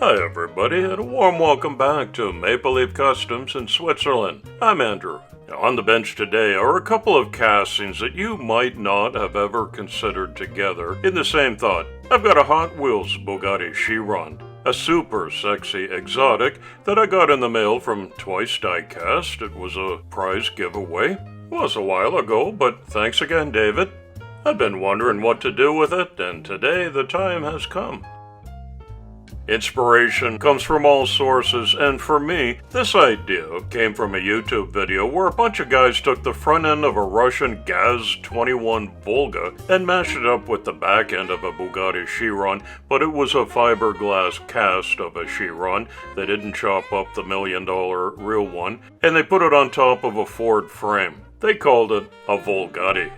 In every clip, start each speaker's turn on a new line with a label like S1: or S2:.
S1: Hi everybody, and a warm welcome back to Maple Leaf Customs in Switzerland. I'm Andrew. Now, on the bench today are a couple of castings that you might not have ever considered together in the same thought. I've got a Hot Wheels Bugatti Chiron, a super sexy exotic that I got in the mail from Twice Diecast. It was a prize giveaway. Was a while ago, but thanks again, David. I've been wondering what to do with it, and today the time has come. Inspiration comes from all sources, and for me, this idea came from a YouTube video where a bunch of guys took the front end of a Russian Gaz-21 Volga and mashed it up with the back end of a Bugatti Chiron, but it was a fiberglass cast of a Chiron. They didn't chop up the $1 million real one, and they put it on top of a Ford frame. They called it a Volgatti.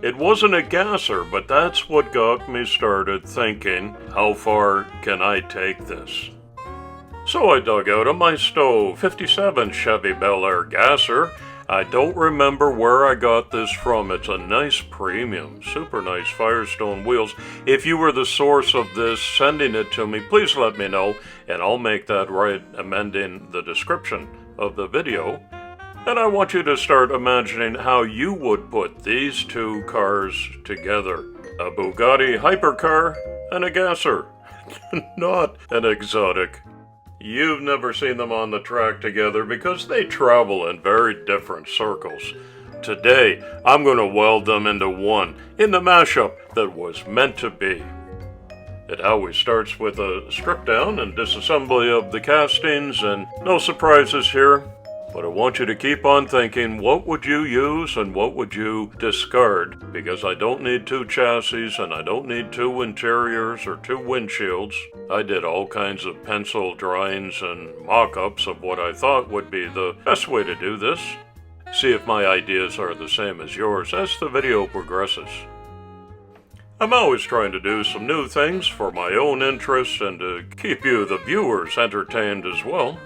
S1: It wasn't a gasser, but that's what got me started thinking, how far can I take this? So I dug out a Maisto 57 Chevy Bel Air Gasser. I don't remember where I got this from. It's a nice premium, super nice Firestone wheels. If you were the source of this, sending it to me, please let me know, and I'll make that right amending the description of the video. And I want you to start imagining how you would put these two cars together. A Bugatti hypercar and a gasser. Not an exotic. You've never seen them on the track together because they travel in very different circles. Today, I'm going to weld them into one in the mashup that was meant to be. It always starts with a strip down and disassembly of the castings, and no surprises here. But I want you to keep on thinking, what would you use and what would you discard? Because I don't need two chassis and I don't need two interiors or two windshields. I did all kinds of pencil drawings and mock-ups of what I thought would be the best way to do this. See if my ideas are the same as yours as the video progresses. I'm always trying to do some new things for my own interest and to keep you, the viewers, entertained as well.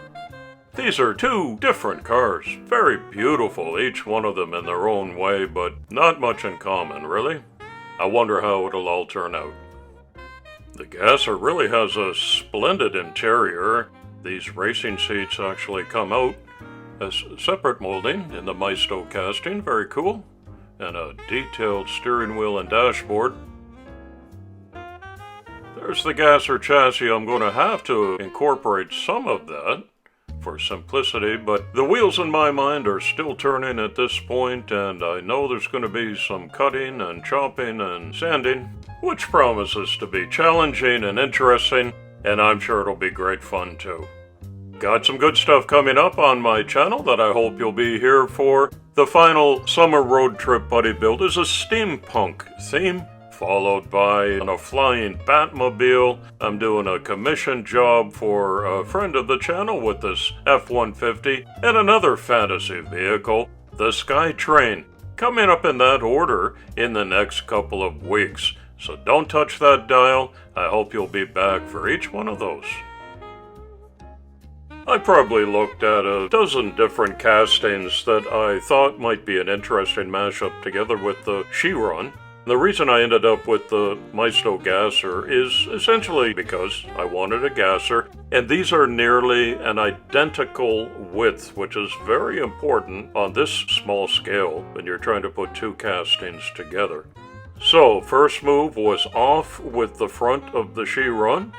S1: These are two different cars, very beautiful, each one of them in their own way, but not much in common, really. I wonder how it'll all turn out. The Gasser really has a splendid interior. These racing seats actually come out as separate molding in the Maisto casting, very cool. And a detailed steering wheel and dashboard. There's the Gasser chassis. I'm going to have to incorporate some of that for simplicity, but the wheels in my mind are still turning at this point, and I know there's going to be some cutting and chopping and sanding, which promises to be challenging and interesting, and I'm sure it'll be great fun too. Got some good stuff coming up on my channel that I hope you'll be here for. The final summer road trip buddy build is a steampunk theme, followed by a flying Batmobile. I'm doing a commission job for a friend of the channel with this F-150 and another fantasy vehicle, the Sky Train, coming up in that order in the next couple of weeks. So don't touch that dial. I hope you'll be back for each one of those. I probably looked at a dozen different castings that I thought might be an interesting mashup together with the Chiron. The reason I ended up with the Maisto Gasser is essentially because I wanted a gasser, and these are nearly an identical width, which is very important on this small scale when you're trying to put two castings together. So, first move was off with the front of the Chiron,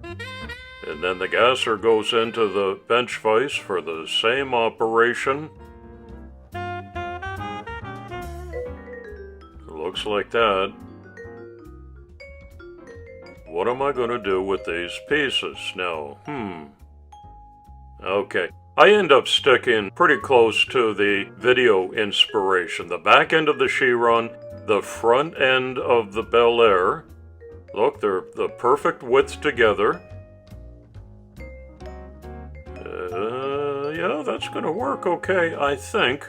S1: and then the gasser goes into the bench vise for the same operation. Looks like that. What am I going to do with these pieces now? Okay. I end up sticking pretty close to the video inspiration. The back end of the Chiron, the front end of the Bel Air. Look, they're the perfect width together. Yeah, that's going to work okay, I think.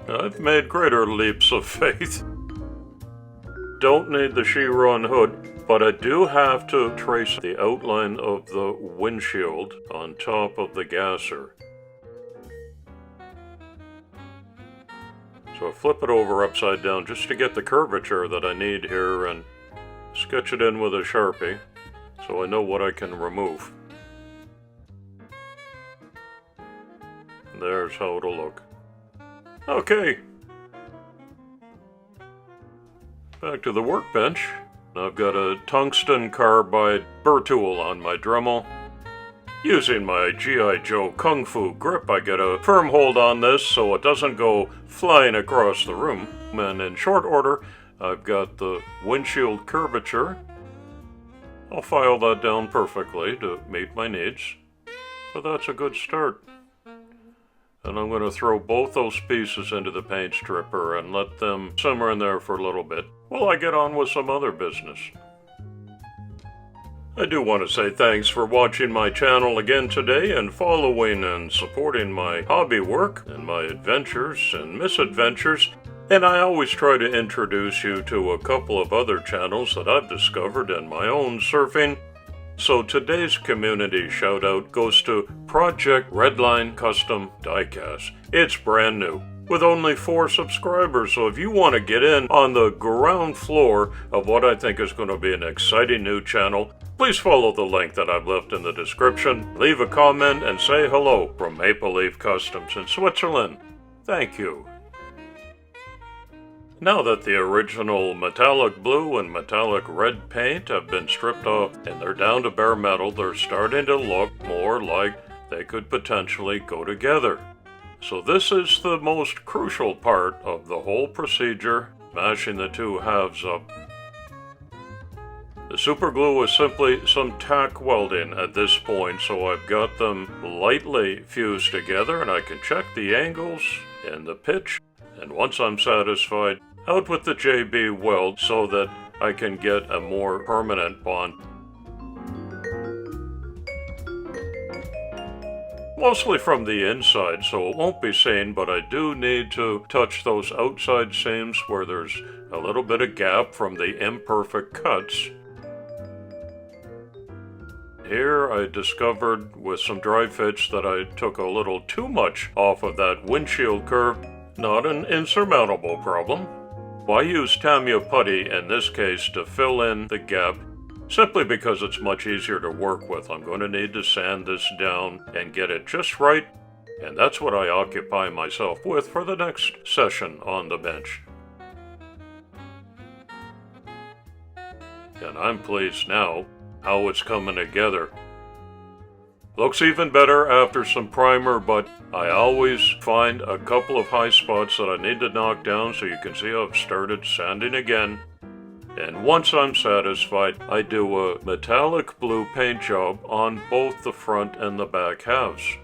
S1: I've made greater leaps of faith. Don't need the Chiron hood, but I do have to trace the outline of the windshield on top of the gasser. So I flip it over upside down just to get the curvature that I need here and sketch it in with a Sharpie. so I know what I can remove. There's how it'll look. Okay. Back to the workbench. I've got a tungsten carbide burr tool on my Dremel. Using my G.I. Joe Kung Fu grip, I get a firm hold on this so it doesn't go flying across the room. And in short order, I've got the windshield curvature. I'll file that down perfectly to meet my needs. But that's a good start. And I'm going to throw both those pieces into the paint stripper and let them simmer in there for a little bit while I get on with some other business. I do want to say thanks for watching my channel again today and following and supporting my hobby work and my adventures and misadventures. And I always try to introduce you to a couple of other channels that I've discovered in my own surfing. So today's community shout out goes to Project Redline Custom Diecast. It's brand new, with only 4 subscribers, so if you want to get in on the ground floor of what I think is going to be an exciting new channel, please follow the link that I've left in the description, leave a comment, and say hello from Maple Leaf Customs in Switzerland. Thank you. Now that the original metallic blue and metallic red paint have been stripped off and they're down to bare metal, they're starting to look more like they could potentially go together. So this is the most crucial part of the whole procedure, mashing the two halves up. The super glue is simply some tack welding at this point, so I've got them lightly fused together and I can check the angles and the pitch, and once I'm satisfied, out with the JB weld so that I can get a more permanent bond. Mostly from the inside, so it won't be seen, but I do need to touch those outside seams where there's a little bit of gap from the imperfect cuts. Here I discovered with some dry fits that I took a little too much off of that windshield curve. Not an insurmountable problem. I use Tamiya putty in this case to fill in the gap, simply because it's much easier to work with. I'm going to need to sand this down and get it just right, and that's what I occupy myself with for the next session on the bench. And I'm pleased now how it's coming together. Looks even better after some primer, but I always find a couple of high spots that I need to knock down, so you can see I've started sanding again. And once I'm satisfied, I do a metallic blue paint job on both the front and the back halves.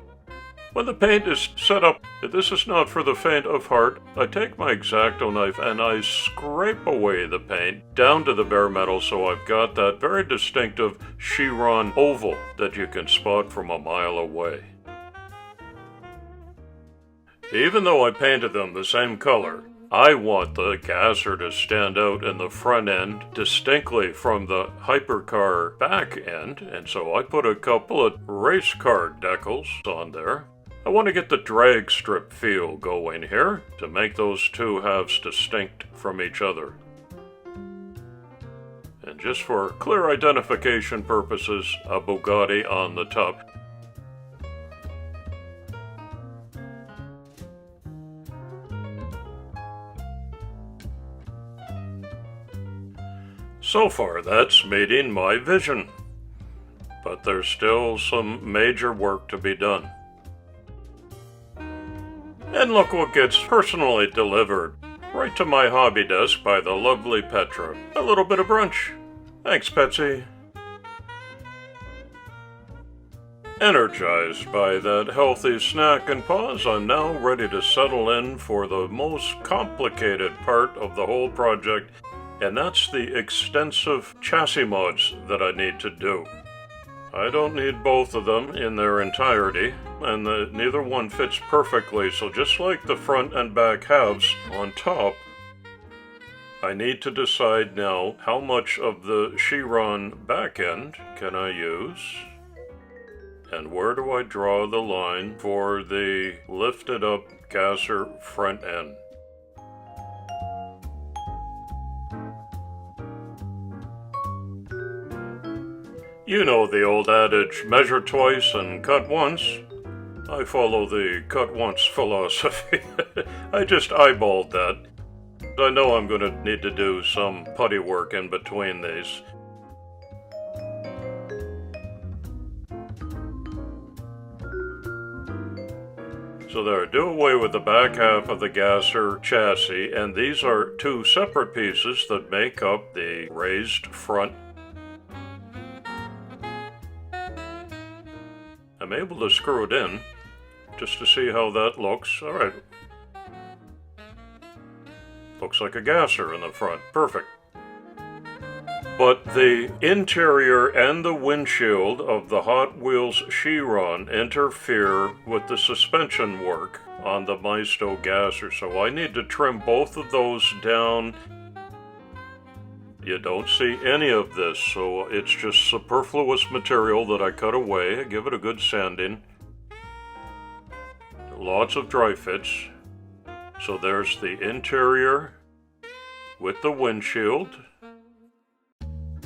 S1: When the paint is set up, this is not for the faint of heart. I take my X-Acto knife and I scrape away the paint down to the bare metal, so I've got that very distinctive Chiron oval that you can spot from a mile away. Even though I painted them the same color, I want the Gasser to stand out in the front end distinctly from the hypercar back end, and so I put a couple of race car decals on there. I want to get the drag strip feel going here to make those two halves distinct from each other. And just for clear identification purposes, a Bugatti on the top. So far, that's meeting my vision. But there's still some major work to be done. And look what gets personally delivered right to my hobby desk by the lovely Petra. A little bit of brunch. Thanks, Petsy. Energized by that healthy snack and pause, I'm now ready to settle in for the most complicated part of the whole project, and that's the extensive chassis mods that I need to do. I don't need both of them in their entirety, and neither one fits perfectly, so just like the front and back halves on top, I need to decide now how much of the Chiron back end can I use, and where do I draw the line for the lifted up Gasser front end. You know the old adage, measure twice and cut once. I follow the cut once philosophy. I just eyeballed that. I know I'm going to need to do some putty work in between these. So there, do away with the back half of the Gasser chassis, and these are two separate pieces that make up the raised front. I'm able to screw it in, just to see how that looks. Alright. Looks like a Gasser in the front. Perfect. But the interior and the windshield of the Hot Wheels Chiron interfere with the suspension work on the Maisto Gasser, so I need to trim both of those down. You don't see any of this, so it's just superfluous material that I cut away. I give it a good sanding. Lots of dry fits. So there's the interior with the windshield.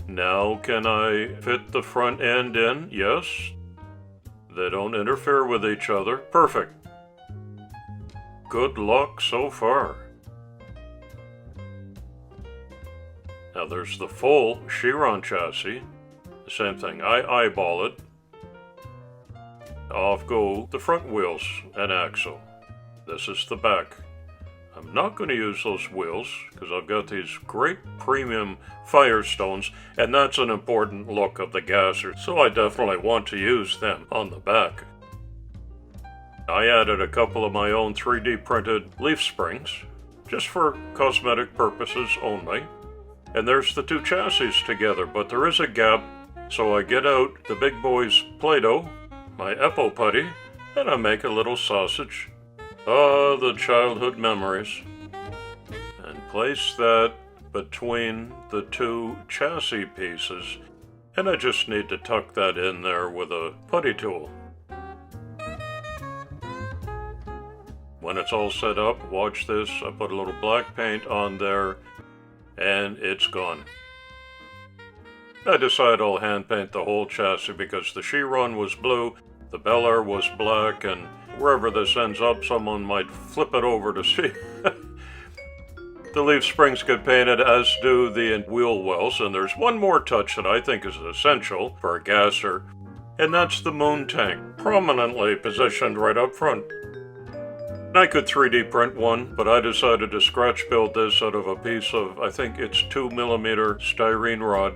S1: Now can I fit the front end in? Yes. They don't interfere with each other. Perfect. Good luck so far. Now there's the full Chiron chassis. The same thing. I eyeball it. Off go the front wheels and axle. This is the back. I'm not going to use those wheels because I've got these great premium Firestones, and that's an important look of the Gasser, so I definitely want to use them on the back. I added a couple of my own 3D printed leaf springs, just for cosmetic purposes only. And there's the two chassis together, but there is a gap, so I get out the big boy's Play-Doh, my Epo putty, and I make a little sausage. Ah, the childhood memories. And place that between the two chassis pieces, and I just need to tuck that in there with a putty tool. When it's all set up, watch this, I put a little black paint on there, and it's gone. I decided I'll hand paint the whole chassis because the Chiron was blue, the Bel Air was black, and wherever this ends up, someone might flip it over to see. The leaf springs get painted, as do the wheel wells, and there's one more touch that I think is essential for a Gasser, and that's the moon tank, prominently positioned right up front. I could 3D print one, but I decided to scratch build this out of a piece of, I think it's 2mm styrene rod.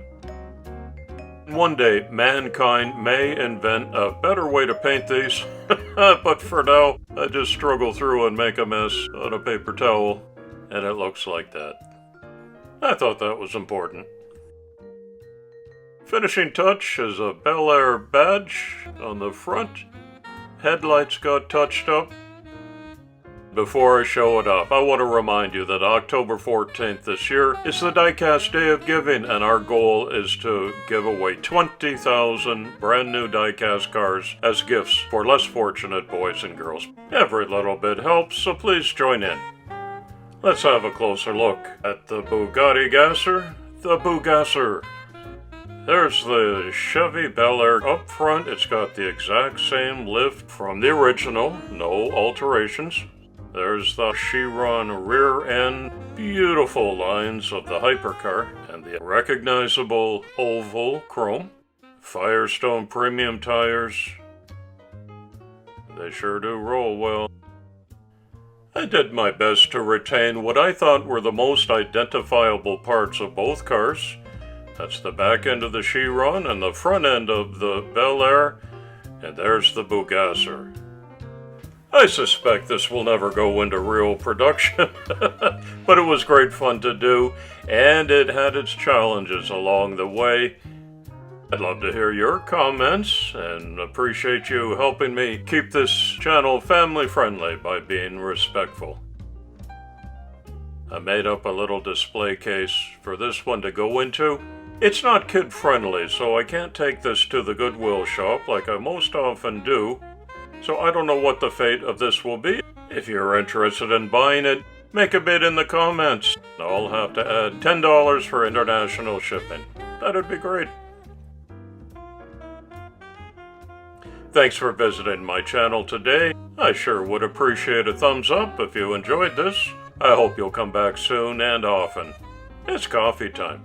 S1: One day, mankind may invent a better way to paint these, but for now, I just struggle through and make a mess on a paper towel, and it looks like that. I thought that was important. Finishing touch is a Bel Air badge on the front. Headlights got touched up. Before I show it off, I want to remind you that October 14th this year is the Diecast Day of Giving, and our goal is to give away 20,000 brand new diecast cars as gifts for less fortunate boys and girls. Every little bit helps, so please join in. Let's have a closer look at the Bugatti Gasser, the Bugasser. There's the Chevy Bel Air up front. It's got the exact same lift from the original, no alterations. There's the Chiron rear end, beautiful lines of the hypercar, and the recognizable oval chrome. Firestone premium tires. They sure do roll well. I did my best to retain what I thought were the most identifiable parts of both cars. That's the back end of the Chiron and the front end of the Bel Air, and there's the Bugasser. I suspect this will never go into real production, but it was great fun to do, and it had its challenges along the way. I'd love to hear your comments, and appreciate you helping me keep this channel family-friendly by being respectful. I made up a little display case for this one to go into. It's not kid-friendly, so I can't take this to the Goodwill shop like I most often do. So I don't know what the fate of this will be. If you're interested in buying it, make a bid in the comments. I'll have to add $10 for international shipping. That'd be great. Thanks for visiting my channel today. I sure would appreciate a thumbs up if you enjoyed this. I hope you'll come back soon and often. It's coffee time.